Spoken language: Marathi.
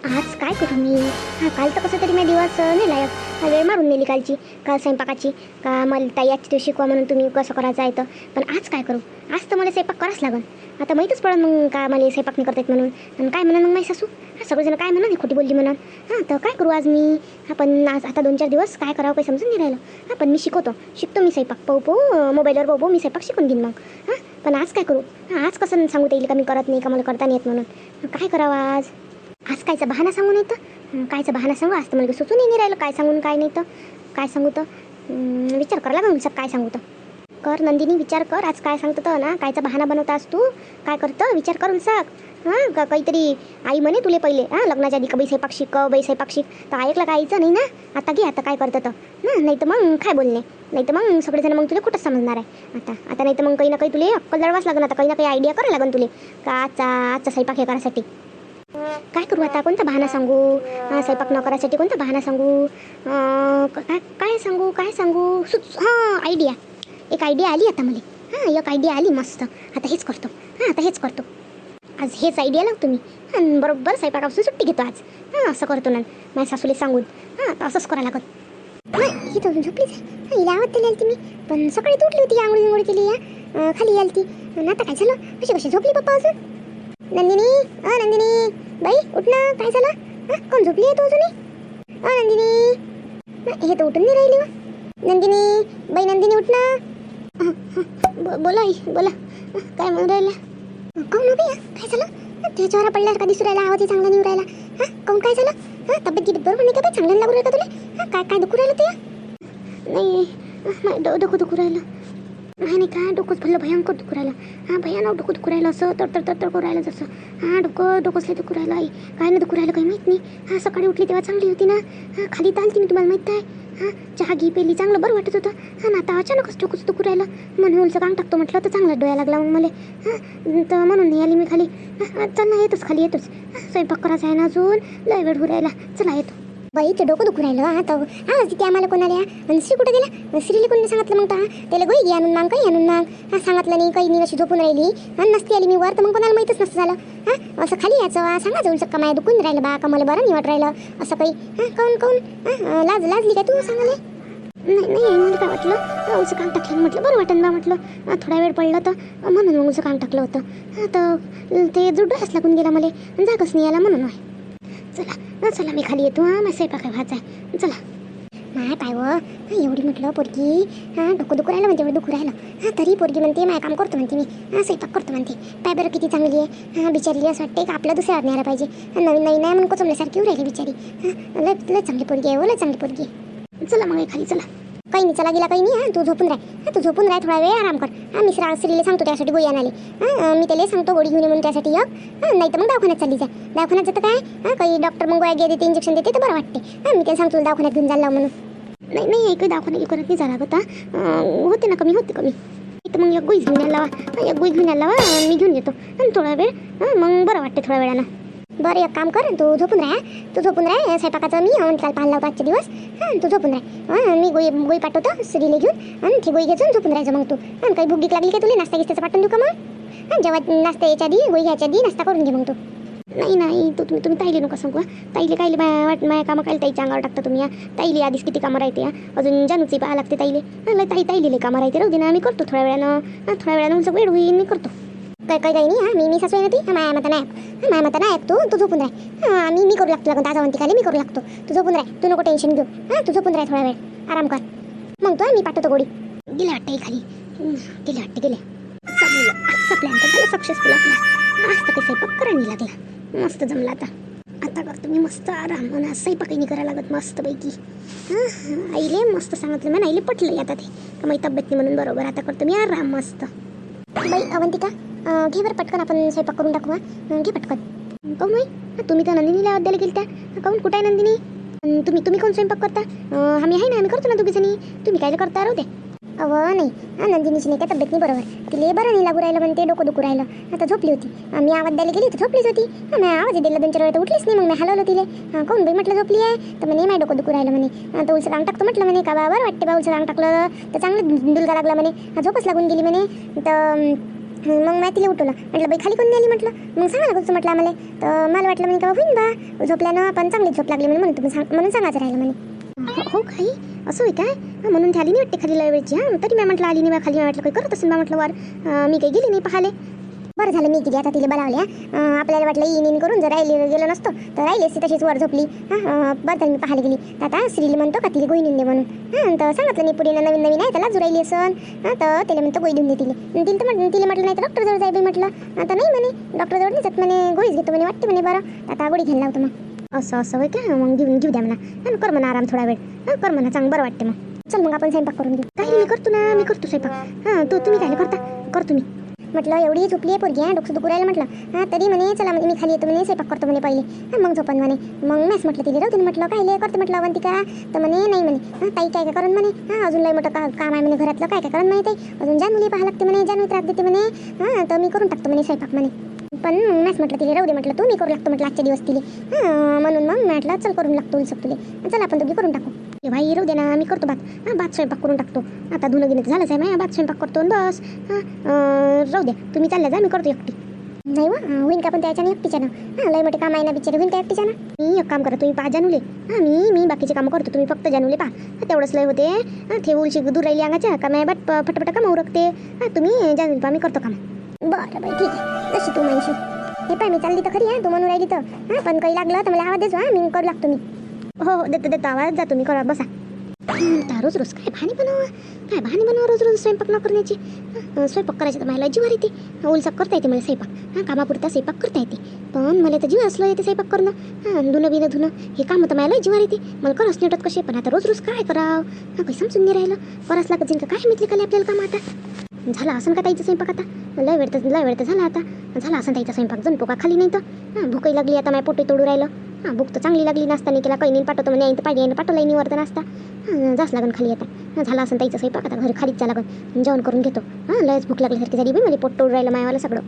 आज काय करू मी? काल तर कसं तरी मी दिवस नेला, वेळ मारून नेली कालची. काल स्वयंपाकाची का मला ताई आजची दिवस शिकवा म्हणून तुम्ही कसं करायचं आहे तर. पण आज काय करू? आज तर मला स्वयंपाक करावंच लागन. आता माहीतच पडन मग का मला स्वयंपाक नाही करता येत म्हणून. आणि काय म्हणा मग माझी सासू, सगळेजण काय म्हणा खोटी बोलली म्हणून. तर काय करू आज मी? पण आज आता 2-4 दिवस काय करावं काही समजून नाही राहिलं. पण मी शिकतो मी स्वयंपाक पाहू मोबाईलवर पाहू मी स्वयंपाक शिकून घेईन मग. पण आज काय करू? आज कसं सांगू येईल का मी करत नाही का मला करता नाही येत म्हणून. काय करावं आज? आज कायचा बहाणा सांगू नाही तर कायचा बहाणा सांगू? आज तर मला सुचून नाही राहिलं काय सांगून काय नाही तर. काय सांगू तर विचार करायला लागून काय सांगू तर. कर नंदिनी, विचार कर आज काय सांगतो तर ना. कायचा बहाणा बनवतास तू? काय करतं विचार करून सांग. का काहीतरी आई म्हणे तुले पहिले लग्नाच्या आधी का बाई स्वयंपाक शिक तर ऐकलं का आईचं नाही ना. आता घे आता काय करतं तर नाही तर मग काय बोलणे. नाही तर मग सगळेजण मग तुला कुठंच समजणार आहे आता नाही तर मग काही ना काही तुले अक्कल जळवाच लागन. आता काही ना काही आयडिया करायला लागन तुले का आजचा स्वयंपाक हे करायसाठी. काय करू आता? कोणता बहाणा सांगू? स्वयंपाक न करायसाठी कोणता बहाणा सांगू? काय सांगू आयडिया. एक आयडिया आली आता मला. एक आयडिया आली मस्त. आता हेच करतो आज हेच आयडिया लावतो मी. बरोबर स्वयंपाकापासून सुट्टी घेतो आज. असं करतो ना माझ्या सासूला सांगून. असंच करायला लागत. नाही ही तर झोपलीच आहे. हिला आवाज दिली मी. पण सकाळी उठली होती, आंघोळी केली खाली आलती. आता काय झालं? कशी झोपली पप्पा अजून? नंदिनी बाई उठ ना. काय झालं? कोण झोपली आहे तू अजून? नंदिनी हे तर उठून नाही राहिली वा. नंदिनी उठ ना. बोला आई बोला. काय म्हणून राहिला? काऊन बाई काय झालं? ते चोरा पडल्यावर कधी सुरायला आवाजही चांगला नाही राहिला. काऊन काय झालं? तब्येत गिब्येत बरोबर नाही का बाई? चांगलं लागू राहिलं तुला? काय दुखू राहिलं ते? नाही डोकं दुखू राहिलं. नाही का डोकंच भरलं भयंकर दुखू राहिलं. भयानक डोकं दुखू राहिलं असं तर करू राहिलं जसं. डोकंच लय दुखू राहिलं आई. काय नाही दुखू राहिलं काही माहीत नाही. सकाळी उठली तेव्हा चांगली होती ना. खाली चालती मी तुम्हाला माहीत आहे. चहा घी पेली चांगलं बरं वाटत होतं. आता अचानकच डोकंच दुखू राहिलं. म्हणून उलचं काम टाकतो म्हटलं तर चांगला डोळा लागला मग मला. तर म्हणून नाही आली मी खाली. चल ना येतोच स्वयंपाक करायचा आहे ना अजून. लय वेळ होऊ राहिला. चला येतो. बाई ते डोकं दुखू राहिलं. आता आवाज तिथे आम्हाला कोणाला. आणि श्री कुठे गेला? श्रीला कोणी सांगितलं मग त्याला गोई घे आणून माग काही आणून माग. सांगितलं नाही काही नाही. अशी झोपून राहिली आणि नसती आली मी वर तर मग कोणाला माहीतच नसतं झालं. असं खाली यायचं सांगायचं उलचं कमाय दुखून राहिलं बा का मला बरं नाही वाट राहिलं असं काही. काऊन लाजली काय तू सांगाले? नाही मला काय वाटलं उलचं काम टाकलं म्हटलं बरं वाटन बा म्हटलं. थोडा वेळ पडलं तर म्हणून मग उलचं काम टाकलं होतं. तर ते जुडच लागून गेला मला. जागच नाही आला म्हणून. चला मी खाली येतो. माझा स्वयंपाक व्हायचा आहे. चला. माय पाय एवढी म्हटलं पोरगी डोकं दुखू राहिलं म्हणते एवढं दुखू राहिलं. तरी पोरगी म्हणते माय काम करतो म्हणते मी. स्वयंपाक करतो म्हणते. पाय बरं किती चांगली आहे. बिचारी असं वाटते का आपलं दुसऱ्या न्यायला पाहिजे. नवीन नाही म्हणून कोचमल्यासारखी राहिली बिचारी. लय चांगली पोरगी आहे. लय चांगली पोरगी आहे. चला मग खाली चला. काही नाही चला गेला काही नाही. तू झोपून राह थोडा वेळ आराम कर. मी श्रीला सांगतो त्यासाठी गोळी आणाले. मी त्याला सांगतो गोळी घेऊन म्हणून त्यासाठी नाही तर मग दवाखान्यात चालली जा. दवाखान्यात जातं काय काही डॉक्टर मग गोळ्या देते इंजेक्शन देते तर बरं वाटते. मी त्याला सांगतो दवाखान्यात घेऊन जायला म्हणून. नाही काही दवाखान्यात करत नाही झाला होता. होते ना कमी तर मग एक गोळी घेऊन यायला लावा. मी घेऊन येतो आणि थोडा वेळ मग बरं वाटते थोड्या वेळानं. बरं एक काम कर तू झोपून राह. स्वयंपाकाचं मी त्याला पाहायला लावतो आजचे दिवस. तू झोपून राह. मी गोळी पाठवतो श्रीला घेऊन आणि ती गोळी घेऊन झोपून राहायचं मग तू. काही भूक लागली का तुला नाश्ता गिस्त्याचं पाठवून देऊ का मग? जेव्हा नाश्ता यायच्या आधी गोळी घ्यायच्या आधी नाश्ता करून घे मग तू. नाही तुम्ही ताईले नका सांगू. ताईले कायले माझ्या कामं काय ताईच्या अंगावर टाकता तुम्ही. ताईले आधीच किती कामं राहते. अजून जानूची पाहा लागते ताईले. ताईले कामं राहते राहू दे ना. मी करतो थोड्या वेळानं उलचं वेळ होईल मी करतो. काही नाही. मी सासू आहे ना ती. माया मता नाही तू झोपून राह. मी करू लागतो लागून ताजा म्हणते खाली मी करू लागतो. तू झोपून राह. तू नको टेन्शन घेऊ. तू झोपून राह थोडा वेळ आराम कर. मग तो मी पाठवतो गोळी. गेले वाटते खाली. गेले आजचा प्लॅन तर झाला सक्सेसफुल आपला. आज तर काही स्वयंपाक करायला लागला. मस्त जमला आता करतो मी मस्त आराम. आणि आज स्वयंपाकही नाही करायला लागत मस्तपैकी. आईले मस्त सांगितलं मी. आईले पटलं आता ते का माझी तब्येत नाही म्हणून बरोबर. आता करतो मी आराम मस्त. बाई अवंतिका घे बरं पटकन आपण स्वयंपाक करून टाकू. घे पटकन. काऊन नाही तुम्ही तर नंदिनीला अद्याला गेल त्या. काऊन कुठं आहे नंदिनी? तुम्ही कोण स्वयंपाक करता? आम्ही आहे ना आम्ही करतो ना दोघीजणी. तुम्ही काय करता राहू द्या. नाही नंदिनीची नाही का तब्येत नाही बरोबर. तिला बरं नाही लागू राहिलं म्हणते. डोकं दुखू राहिलं. आता झोपली होती. मी आवाज द्यायला गेली तर झोपलीच होती. मी आवाज दिला 2-4 वेळा तर उठलीच नाही. मग मी हलवलं तिला. काऊन बाई म्हटलं झोपली आहे तर म्हणे माझं डोकं दुखू राहिलं म्हणे. आता उलचं काम टाकतो म्हटलं म्हणे. का बरं वाटते बा उलचं काम टाकलं तर चांगलं डुलगा लागला म्हणे. झोपच लागून गेली म्हणे. तर मग मी तिला उठवलं, म्हटलं बाई खाली कोण नाही आली म्हटलं, मग सांगा लागत म्हटलं आम्हाला. तर मला वाटलं म्हणे का होईन बा झोपल्यानं, पण चांगली झोप लागली म्हणे, म्हणून तुम्ही म्हणून सांगायचं राहिलं म्हणे. हो काही असं होय काय? म्हणून ती आली नाही वाटते खाली लय वेळची. तरी मी म्हटलं आली नाही बा खाली, म्हटलं काही करत असेल बा म्हटलं वर. मी काही गेली नाही पाहाले. बरं झालं मी गेली, आता तिला बोलावल्या. आपल्याला वाटलं इन करून जर राहिली गेलो नसतो तर राहिली असती तशीच वर झोपली. बरं झालं मी पाहायला गेली. तर आता श्रीला म्हणतो का तिला गोळी देऊन दे म्हणून. तर सांगितलं नाही पुरीला नवीन नवीन आहे त्याला जुरायली असन. तर त्याला म्हणतो गोळी देऊन दे तिला. तिला म्हटलं नाही तर डॉक्टरजवळ जाय बाई म्हटलं. आता नाही म्हणे डॉक्टरजवळ नाही जात म्हणे, गोळीच घेतो म्हणे, वाटते म्हणे बरं. आता गोळी घ्यायला लावतो मग. असं होय का? मग घेऊ द्या म्हणा, कर म्हणा आराम थोडा वेळ. कर म्हणा चांगलं बरं वाटते मग. चल मग आपण स्वयंपाक करून घेऊ. काही मी करतो ना, मी करतो स्वयंपाक. तुम्ही काय करता? करतो मी. म्हटलं एवढी झोपली आहे पोरगी, डोकं दुखू राहिलं म्हटलं. तरी म्हणे चला म्हणे मी खाली येतो म्हणे, स्वयंपाक करतो म्हणे पहिले, मग झोपन म्हणे. मग मॅच म्हटलं तिला राहते म्हटलं काय करते म्हटलं अवंतिका. तर म्हणे नाही म्हणे ताई काय करून म्हणे, अजून लय मोठं काम आहे म्हणे घरातलं, काय करून म्हणे ते अजून जानूली पाहा लागते म्हणे, जानू त्रास देते म्हणे. तर मी करून टाकतो म्हणे स्वयंपाक म्हणे. पण मॅच म्हटलं तिला राहू दे म्हटलं, तू मी करू लागतो म्हटलं आजच्या दिवस तिले. म्हणून मग म्हटलं चल करून लागतो उलसक तुले, चल आपण दोघी करून टाकू. भाई राहू दे ना, मी करतो भात स्वयंपाक करून टाकतो. आता धुणं गिणं झालंच आहे माझ्या, भात स्वयंपाक करतो बस. राहू द्या तुम्ही चालल्या जा, मी करतो एकटी. नाही वा होईन का पण त्याच्यानं एकटीच्यानं, लय मोठे काम आहे ना बिचारे, होईन त्या एकटीच्यानं. मी एक काम करा तुम्ही पहा जानूले, मी बाकीचे कामं करतो, तुम्ही फक्त जानूले पहा. तेवढंच लय होते. ते उलशी दूर राहिली अंगाच्या का माझ्या बाट फटाफट कामं उरकते. तुम्ही जानूले पहा, मी करतो काम. बरं बाई ठीक आहे, जशी तू म्हणशील. हे पाय मी चालली तर खरी तू म्हणून राहिली तर. पण काही लागलं तर मला आवाज देजो, मी करू लागतो मी. हो देतो आवाज, जा तुम्ही करा बसा. रोज रोज काय भानी बनवा रोज रोज स्वयंपाक न करण्याची. स्वयंपाक करायचं तर मला जीवार येते, उलसाक करता येते मला स्वयंपाक. कामापुरता स्वयंपाक करता येते, पण मला तर जीव असलं येते स्वयंपाक करणं. धुणं हे काम तर मला जीवार येते, मला करच नेटत कसे. पण आता रोज रोज काय करावं काही समजून नाही राहिलं. करावंच लागत का काय मिटली का आपल्याला काम. आता झाला असं का ताईचा स्वयंपाक, आता लय वेळ तर झाला. आता झाला असं ताईचा स्वयंपाक, जण पोका खाली नाही तर. भूकही लागली आता, माझ्या पोटे तोडू राहिलं. भूक तर चांगली लागली, नाश्ता नाही केला काही नाही, पाठवतो म्हणे तर पाहिजे पाठवला नाही वरतं नाश्ता. जास्त लागन खाली आता. झाला असं ताईचा स्वयंपाक, आता घरी खालीच जा लागन, जेवण करून घेतो. लयच भूक लागल्यासारखी झाली बाई, मला पोट तोडू राहिलं मायावाला सगळं.